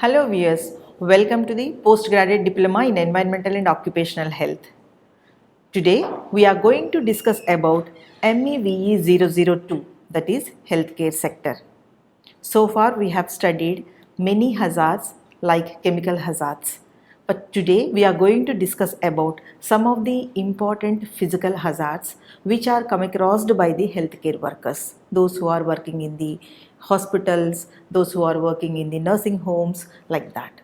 Hello viewers, welcome to the Postgraduate Diploma in Environmental and Occupational Health. Today we are going to discuss about MEVE 002, that is healthcare sector. So far we have studied many hazards like chemical hazards. But today we are going to discuss about some of the important physical hazards which are come across by the healthcare workers, those who are working in the hospitals, those who are working in the nursing homes, like that.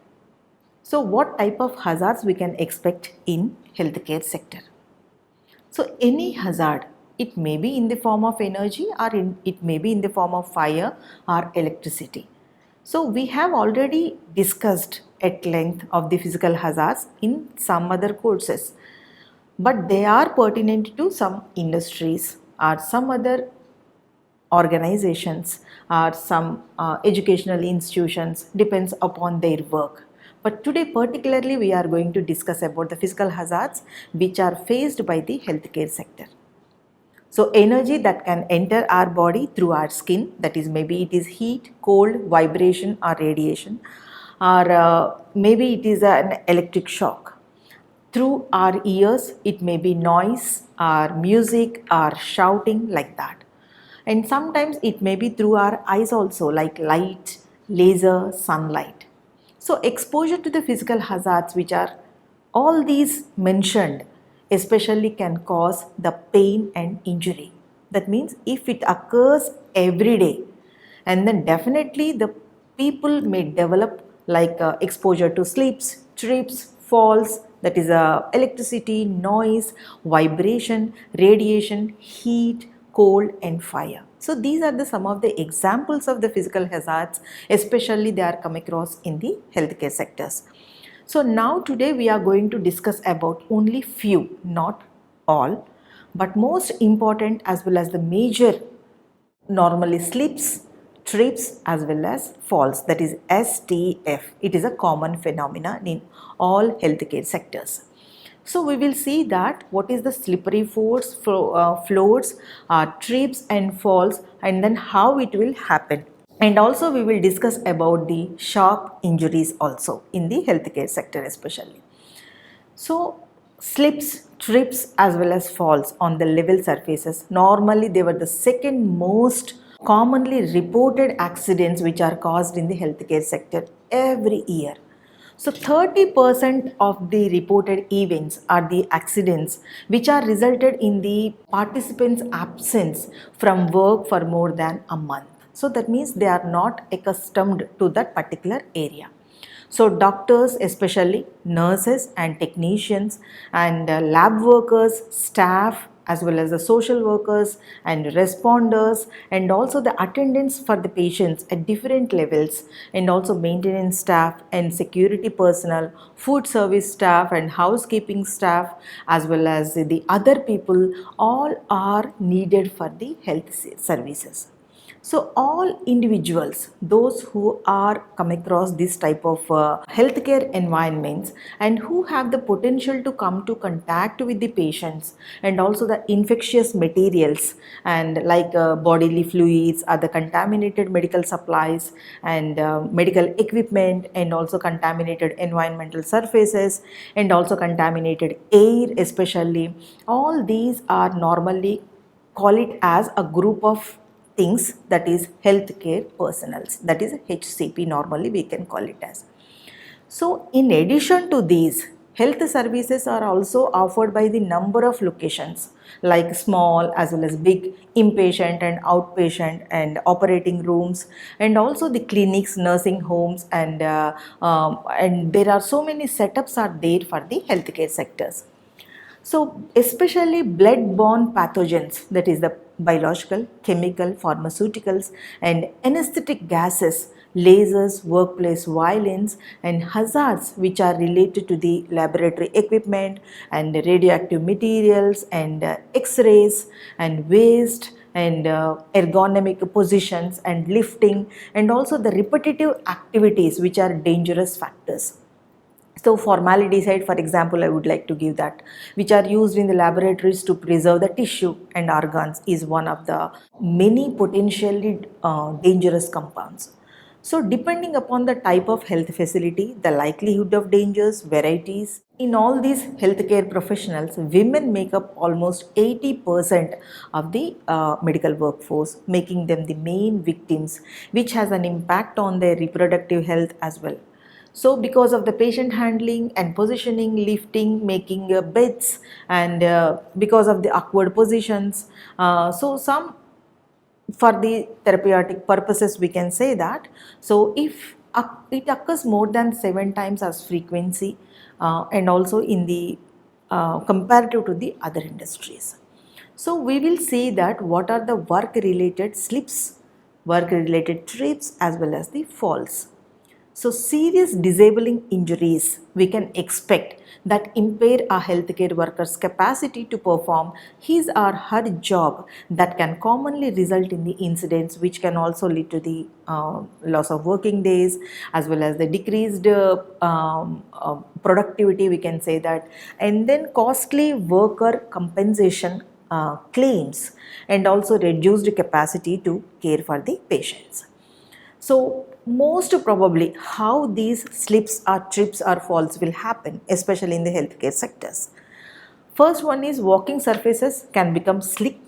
So what type of hazards we can expect in healthcare sector? So any hazard, it may be in the form of energy or it may be in the form of fire or electricity. So we have already discussed at length of the physical hazards in some other courses, but they are pertinent to some industries or some other organizations or some educational institutions, depends upon their work. But today particularly we are going to discuss about the physical hazards which are faced by the healthcare sector. So energy that can enter our body through our skin, that is maybe it is heat, cold, vibration or radiation, or maybe it is an electric shock. Through our ears, it may be noise or music or shouting, like that. And sometimes it may be through our eyes also, like light, laser, sunlight. So exposure to the physical hazards which are all these mentioned especially can cause the pain and injury. That means if it occurs every day, and then definitely the people may develop like exposure to slips, trips, falls, that is electricity, noise, vibration, radiation, heat, cold and fire. So these are some of the examples of the physical hazards, especially they are come across in the healthcare sectors. So now today we are going to discuss about only few, not all, but most important as well as the major, normally slips, trips as well as falls, that is STF. It is a common phenomenon in all healthcare sectors. So we will see that what is the slippery floors, trips and falls, and then how it will happen. And also we will discuss about the shock injuries also in the healthcare sector especially. So slips, trips as well as falls on the level surfaces, normally they were the second most commonly reported accidents which are caused in the healthcare sector every year. So 30% of the reported events are the accidents which are resulted in the participants' absence from work for more than a month. So that means they are not accustomed to that particular area. So doctors, especially nurses and technicians and lab workers, staff, as well as the social workers and responders, and also the attendants for the patients at different levels, and also maintenance staff and security personnel, food service staff and housekeeping staff, as well as the other people, all are needed for the health services. So all individuals, those who are come across this type of healthcare environments and who have the potential to come to contact with the patients, and also the infectious materials and like bodily fluids or the contaminated medical supplies and medical equipment, and also contaminated environmental surfaces, and also contaminated air especially, all these are normally call it as a group of things, that is healthcare personnels, that is HCP normally we can call it as. So in addition to these, health services are also offered by the number of locations like small as well as big, inpatient and outpatient and operating rooms, and also the clinics, nursing homes, and there are so many setups are there for the healthcare sectors. So especially blood-borne pathogens, that is the biological, chemical, pharmaceuticals and anesthetic gases, lasers, workplace violence and hazards which are related to the laboratory equipment and radioactive materials and X-rays and waste and ergonomic positions and lifting, and also the repetitive activities which are dangerous factors. So formaldehyde, for example, I would like to give that, which are used in the laboratories to preserve the tissue and organs, is one of the many potentially dangerous compounds. So depending upon the type of health facility, the likelihood of dangers, varieties, in all these healthcare professionals, women make up almost 80% of the medical workforce, making them the main victims, which has an impact on their reproductive health as well. So because of the patient handling and positioning, lifting, making beds, and because of the awkward positions, so some for the therapeutic purposes we can say that. So if it occurs more than 7 times as frequency, and also in the comparative to the other industries. So we will see that what are the work related slips, work related trips, as well as the falls. So serious disabling injuries we can expect that impair a healthcare worker's capacity to perform his or her job, that can commonly result in the incidents which can also lead to the loss of working days, as well as the decreased productivity we can say that, and then costly worker compensation claims, and also reduced capacity to care for the patients. So most probably how these slips or trips or falls will happen, especially in the healthcare sectors. First one is walking surfaces can become slick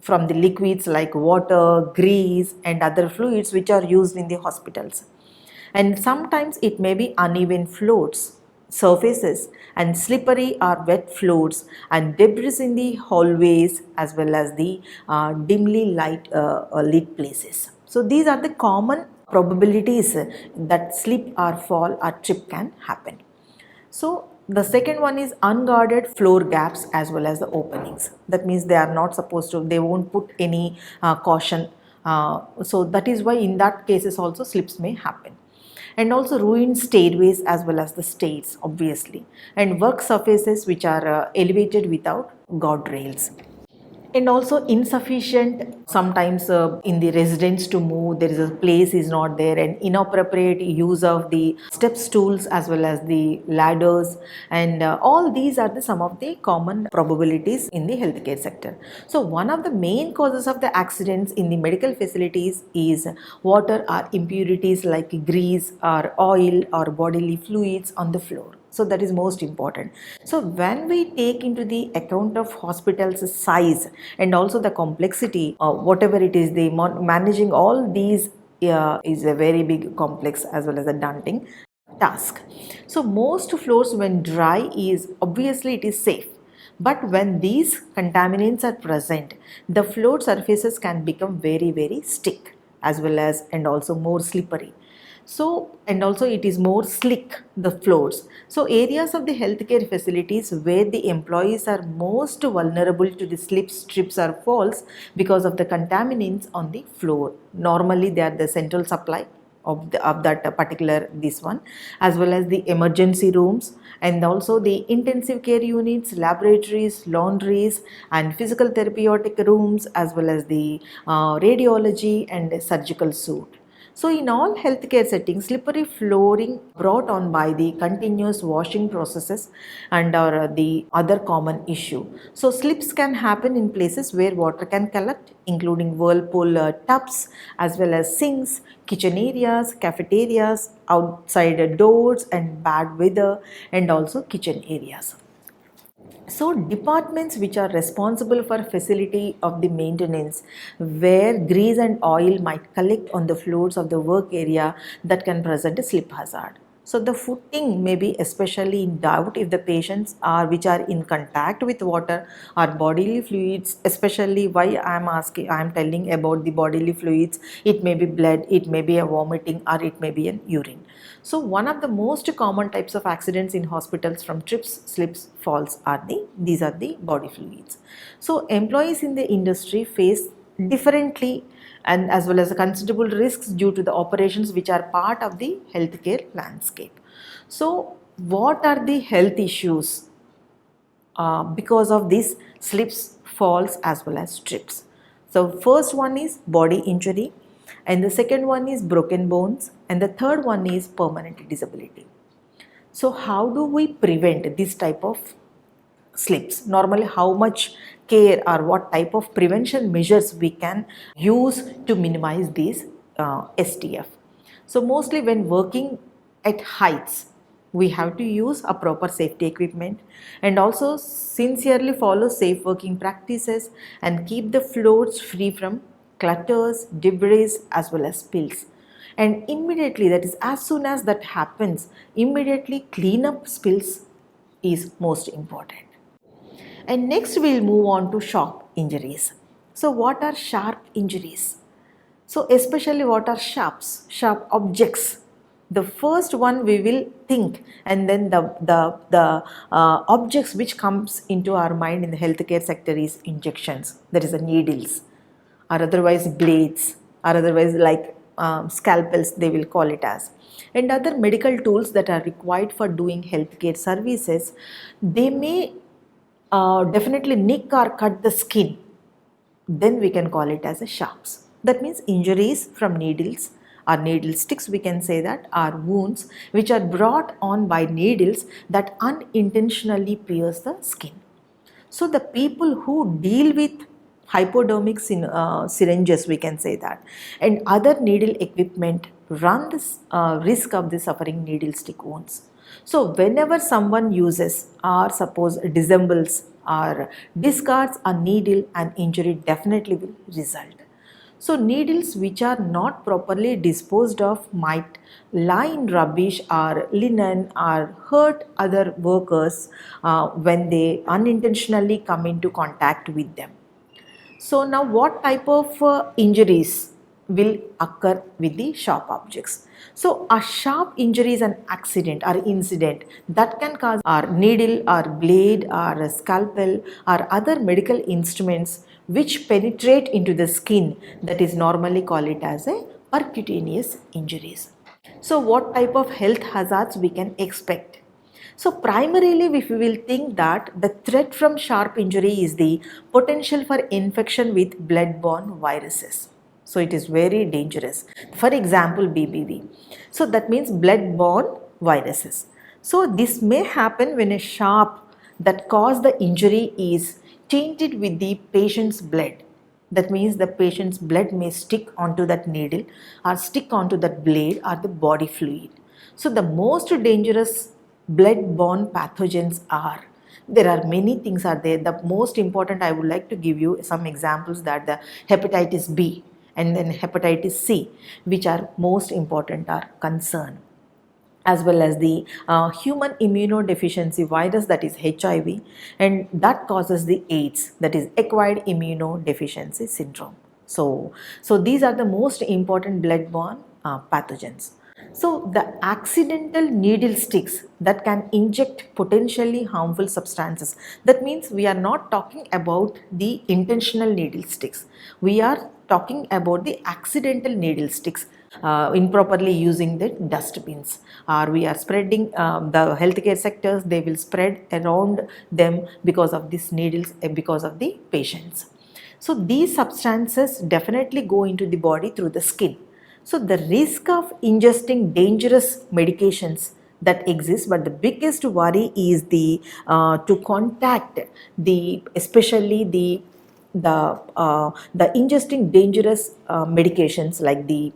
from the liquids like water, grease, and other fluids which are used in the hospitals. And sometimes it may be uneven floors, surfaces, and slippery or wet floors, and debris in the hallways, as well as the dimly lit places. So these are the common probabilities that slip or fall or trip can happen. So the second one is unguarded floor gaps as well as the openings. That means they are not supposed to, they won't put any caution. So that is why in that cases also slips may happen. And also ruined stairways as well as the stairs obviously, and work surfaces which are elevated without guardrails. And also insufficient sometimes in the residents to move, there is a place is not there, and inappropriate use of the step stools as well as the ladders, and all these are the some of the common probabilities in the healthcare sector. So one of the main causes of the accidents in the medical facilities is water or impurities like grease or oil or bodily fluids on the floor. So that is most important. So when we take into the account of hospitals size and also the complexity, whatever it is, the managing all these is a very big complex as well as a daunting task. So most floors when dry is obviously it is safe. But when these contaminants are present, the floor surfaces can become very stick as well as and also more slippery. So, and also it is more slick, the floors. So areas of the healthcare facilities where the employees are most vulnerable to the slips, trips or falls because of the contaminants on the floor. Normally they are the central supply of that particular this one, as well as the emergency rooms, and also the intensive care units, laboratories, laundries, and physical therapeutic rooms, as well as the radiology and surgical suite. So in all healthcare settings, slippery flooring brought on by the continuous washing processes and are the other common issue. So slips can happen in places where water can collect, including whirlpool tubs, as well as sinks, kitchen areas, cafeterias, outside doors and bad weather, and also kitchen areas. So departments which are responsible for facility of the maintenance, where grease and oil might collect on the floors of the work area, that can present a slip hazard. So the footing may be especially in doubt if the patients are which are in contact with water or bodily fluids, especially why I am telling about the bodily fluids. It may be blood, it may be a vomiting, or it may be an urine. So one of the most common types of accidents in hospitals from trips, slips, falls are these are the body fluids. So employees in the industry face differently and as well as considerable risks due to the operations which are part of the healthcare landscape. So what are the health issues because of these slips, falls as well as trips? So first one is body injury, and the second one is broken bones, and the third one is permanent disability. So how do we prevent this type of slips? Normally how much care or what type of prevention measures we can use to minimize these STF? So mostly when working at heights, we have to use a proper safety equipment and also sincerely follow safe working practices and keep the floors free from clutters, debris as well as spills. And immediately, that is as soon as that happens, immediately clean up spills is most important. And next we'll move on to sharp injuries. So what are sharp injuries? So especially what are sharp objects? The first one we will think, and then the objects which comes into our mind in the healthcare sector is injections, that is the needles, or otherwise blades, or otherwise like scalpels they will call it as, and other medical tools that are required for doing healthcare services. They may definitely nick or cut the skin, then we can call it as a sharps. That means injuries from needles or needle sticks, we can say that, are wounds which are brought on by needles that unintentionally pierce the skin. So the people who deal with hypodermic syringes, we can say that, and other needle equipment run this risk of the suffering needle stick wounds. So whenever someone uses or suppose disassembles or discards a needle, an injury definitely will result. So needles which are not properly disposed of might lie in rubbish or linen or hurt other workers when they unintentionally come into contact with them. So now what type of injuries will occur with the sharp objects? So a sharp injury is an accident or incident that can cause our needle or blade or a scalpel or other medical instruments which penetrate into the skin, that is normally called it as a percutaneous injuries. So what type of health hazards we can expect? So primarily if we will think that the threat from sharp injury is the potential for infection with blood-borne viruses. So it is very dangerous. For example, BBV. So that means blood-borne viruses. So this may happen when a sharp that caused the injury is tainted with the patient's blood. That means the patient's blood may stick onto that needle or stick onto that blade or the body fluid. So the most dangerous blood-borne pathogens are, there are many things are there. The most important, I would like to give you some examples, that the hepatitis B and then hepatitis C, which are most important, are concerned, as well as the human immunodeficiency virus, that is HIV, and that causes the AIDS, that is acquired immunodeficiency syndrome. So these are the most important blood-borne pathogens. So the accidental needle sticks that can inject potentially harmful substances. That means we are not talking about the intentional needle sticks. We are talking about the accidental needle sticks, improperly using the dustbins, or we are spreading the healthcare sectors, they will spread around them because of these needles, because of the patients. So these substances definitely go into the body through the skin. So the risk of ingesting dangerous medications that exists, but the biggest worry is the to contact the, especially the ingesting dangerous medications like the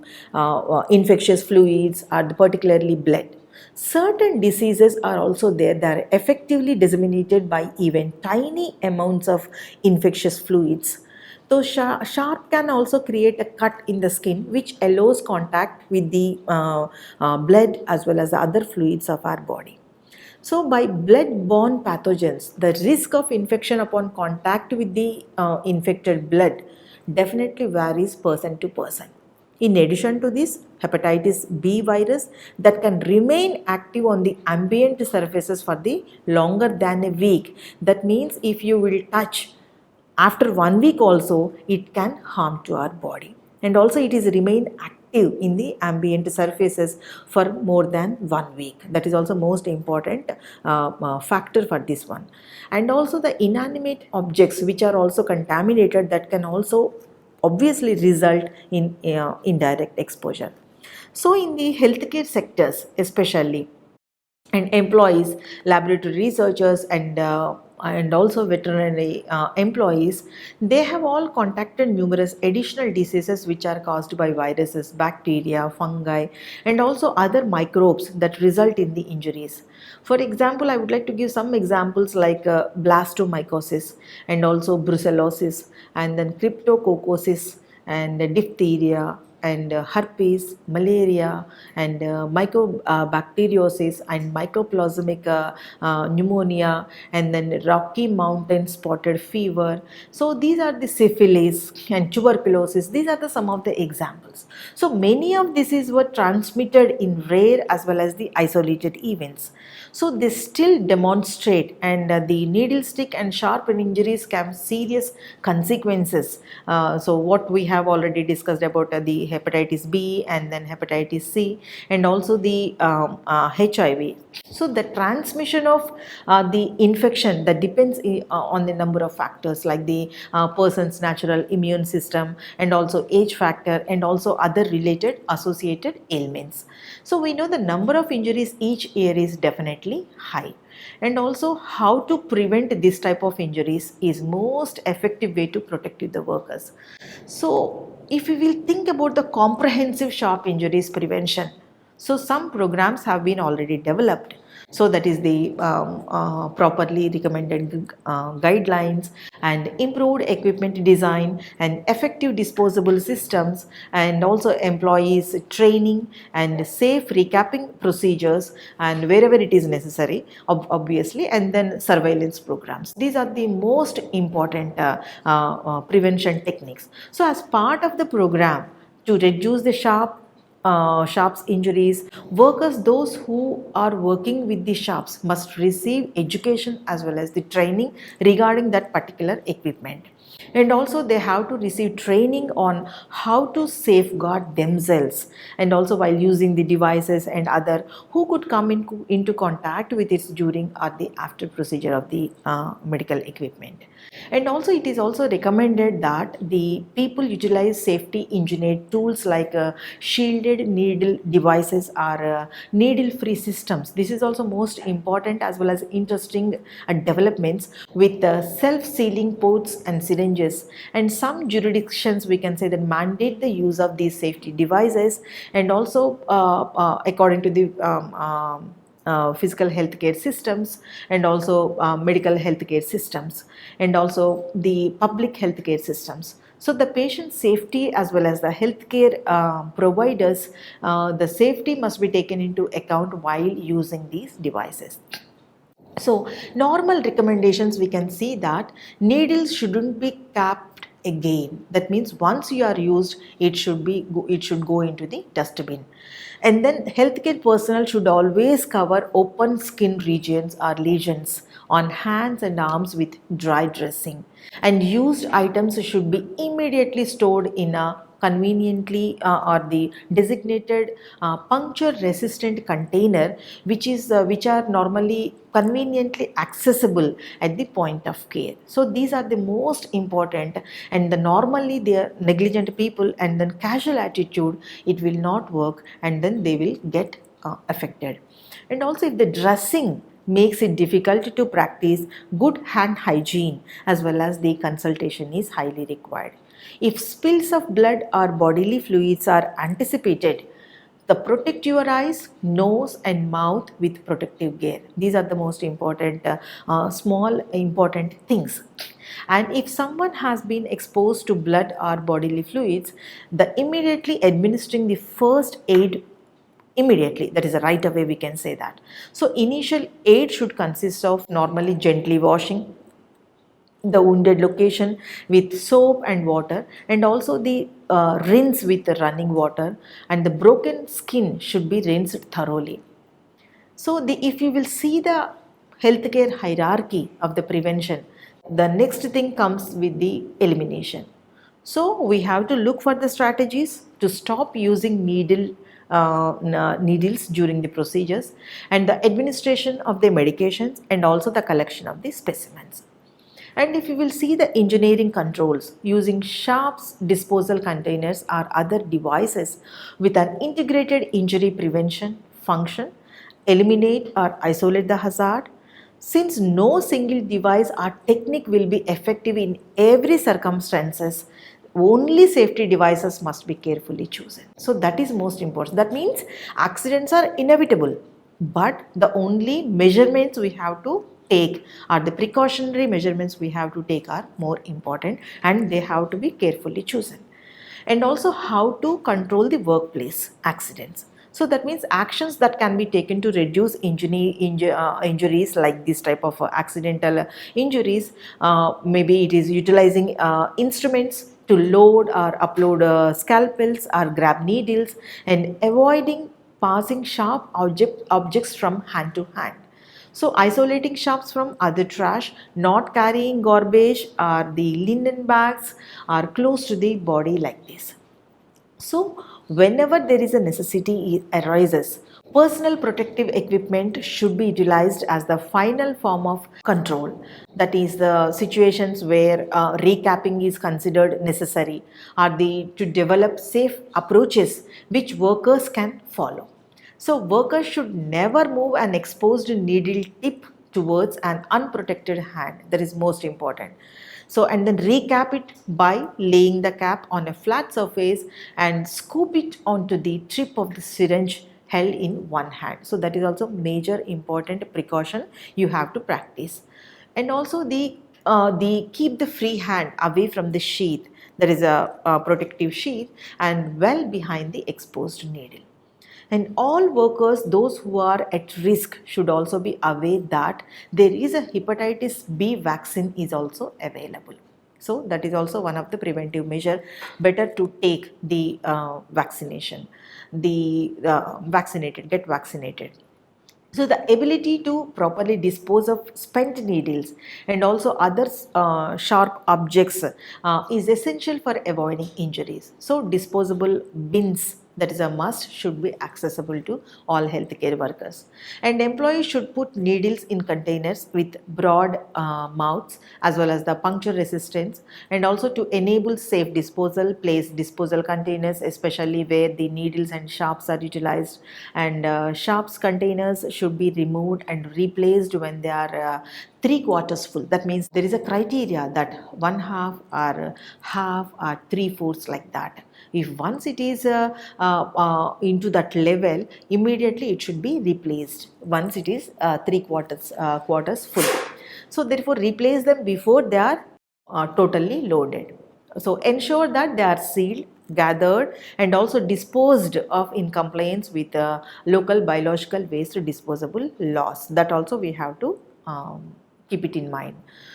infectious fluids or particularly blood. Certain diseases are also there that are effectively disseminated by even tiny amounts of infectious fluids. So sharp can also create a cut in the skin which allows contact with the blood as well as the other fluids of our body. So by blood-borne pathogens, the risk of infection upon contact with the infected blood definitely varies person to person. In addition to this, hepatitis B virus that can remain active on the ambient surfaces for the longer than a week. That means if you will touch after 1 week also, it can harm to our body, and also it is remain active in the ambient surfaces for more than 1 week. That is also most important factor for this one. And also the inanimate objects which are also contaminated, that can also obviously result in indirect exposure. So in the healthcare sectors especially, and employees, laboratory researchers, and and also veterinary employees, they have all contacted numerous additional diseases which are caused by viruses, bacteria, fungi, and also other microbes that result in the injuries. For example, I would like to give some examples like blastomycosis and also brucellosis, and then cryptococcosis and diphtheria and herpes, malaria, and mycobacteriosis and mycoplasmic pneumonia, and then Rocky Mountain spotted fever. So these are the syphilis and tuberculosis. These are some of the examples. So many of diseases were transmitted in rare as well as the isolated events. So they still demonstrate, and the needle stick and sharp injuries can have serious consequences. So what we have already discussed about the hepatitis B and then hepatitis C, and also the HIV. So the transmission of the infection that depends on the number of factors like the person's natural immune system, and also age factor, and also other related associated ailments. So we know the number of injuries each year is definitely high, and also how to prevent this type of injuries is most effective way to protect the workers. So if we will think about the comprehensive sharp injuries prevention, so some programs have been already developed. So that is the properly recommended guidelines and improved equipment design and effective disposable systems, and also employees training and safe recapping procedures, and wherever it is necessary, obviously, and then surveillance programs. These are the most important prevention techniques. So as part of the program to reduce the sharps injuries, workers those who are working with the sharps must receive education as well as the training regarding that particular equipment, and also they have to receive training on how to safeguard themselves, and also while using the devices and other who could come into contact with it during or the after procedure of the medical equipment. And also it is also recommended that the people utilize safety engineered tools like shielded needle devices or needle free systems. This is also most important as well as interesting developments with self sealing ports and syringes, and some jurisdictions we can say that mandate the use of these safety devices, and also according to the physical healthcare systems, and also medical healthcare systems, and also the public healthcare systems. So the patient safety as well as the healthcare providers, the safety must be taken into account while using these devices. So normal recommendations, we can see that needles shouldn't be capped again. That means once you are used, it should go into the dustbin. And then healthcare personnel should always cover open skin regions or lesions on hands and arms with dry dressing. And used items should be immediately stored in a conveniently or the designated puncture resistant container, which are normally conveniently accessible at the point of care. So these are the most important, and the normally they are negligent people and then casual attitude, it will not work, and then they will get affected. And also if the dressing makes it difficult to practice good hand hygiene, as well as the consultation is highly required. If spills of blood or bodily fluids are anticipated, protect your eyes, nose and mouth with protective gear. These are the most important small important things. And if someone has been exposed to blood or bodily fluids, the immediately administering the first aid immediately, that is right away, we can say that. So initial aid should consist of normally gently washing the wounded location with soap and water, and also the rinse with the running water, and the broken skin should be rinsed thoroughly. So if you will see the healthcare hierarchy of the prevention, the next thing comes with the elimination. So we have to look for the strategies to stop using needles during the procedures, and the administration of the medications, and also the collection of the specimens. And if you will see the engineering controls using sharps disposal containers or other devices with an integrated injury prevention function, eliminate or isolate the hazard. Since no single device or technique will be effective in every circumstances, only safety devices must be carefully chosen. So that is most important. That means accidents are inevitable, but the only measurements we have to take, or the precautionary measurements we have to take, are more important, and they have to be carefully chosen. And also how to control the workplace accidents. So that means actions that can be taken to reduce injuries like this type of accidental injuries. Maybe it is utilizing instruments to load or upload scalpels or grab needles, and avoiding passing sharp objects from hand to hand. So isolating sharps from other trash, not carrying garbage or the linen bags are close to the body like this. So whenever there is a necessity arises, personal protective equipment should be utilized as the final form of control. That is the situations where recapping is considered necessary, or to develop safe approaches which workers can follow. So workers should never move an exposed needle tip towards an unprotected hand. That is most important. So, and then recap it by laying the cap on a flat surface and scoop it onto the tip of the syringe held in one hand. So that is also major important precaution you have to practice. And also the keep the free hand away from the sheath. There is a protective sheath and well behind the exposed needle. And all workers, those who are at risk, should also be aware that there is a hepatitis B vaccine is also available. So that is also one of the preventive measure. Better to take the vaccination, get vaccinated. So the ability to properly dispose of spent needles and also other sharp objects is essential for avoiding injuries. So disposable bins, that is a must, should be accessible to all healthcare workers. And employees should put needles in containers with broad mouths as well as the puncture resistance, and also to enable safe disposal, place disposal containers especially where the needles and sharps are utilized, and sharps containers should be removed and replaced when they are 3/4 full. That means there is a criteria that one half or half or 3/4 like that. If once it is into that level, immediately it should be replaced once it is 3/4 full. So therefore replace them before they are totally loaded. So ensure that they are sealed, gathered and also disposed of in compliance with local biological waste disposable laws. That also we have to keep it in mind.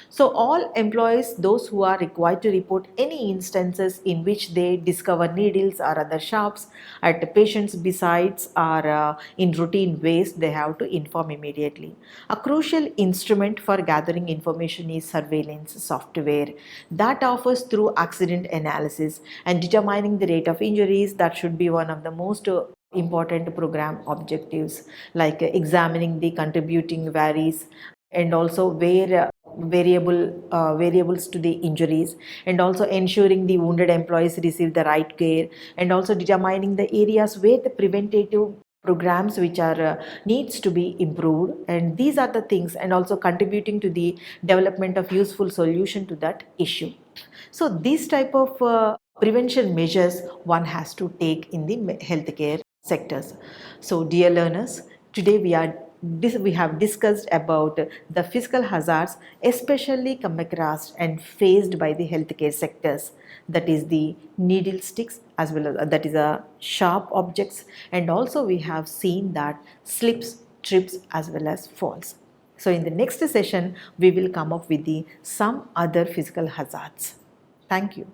So all employees, those who are required to report any instances in which they discover needles or other sharps at patients' besides or in routine waste, they have to inform immediately. A crucial instrument for gathering information is surveillance software that offers through accident analysis and determining the rate of injuries. That should be one of the most important program objectives, like examining the contributing varies and also where variables to the injuries, and also ensuring the wounded employees receive the right care, and also determining the areas where the preventative programs which are needs to be improved, and these are the things, and also contributing to the development of useful solution to that issue. So these type of prevention measures one has to take in the healthcare sectors. So dear learners, today we have discussed about the physical hazards especially come across and faced by the healthcare sectors, that is the needle sticks as well as that is a sharp objects, and also we have seen that slips, trips as well as falls. So in the next session we will come up with some other physical hazards. Thank you.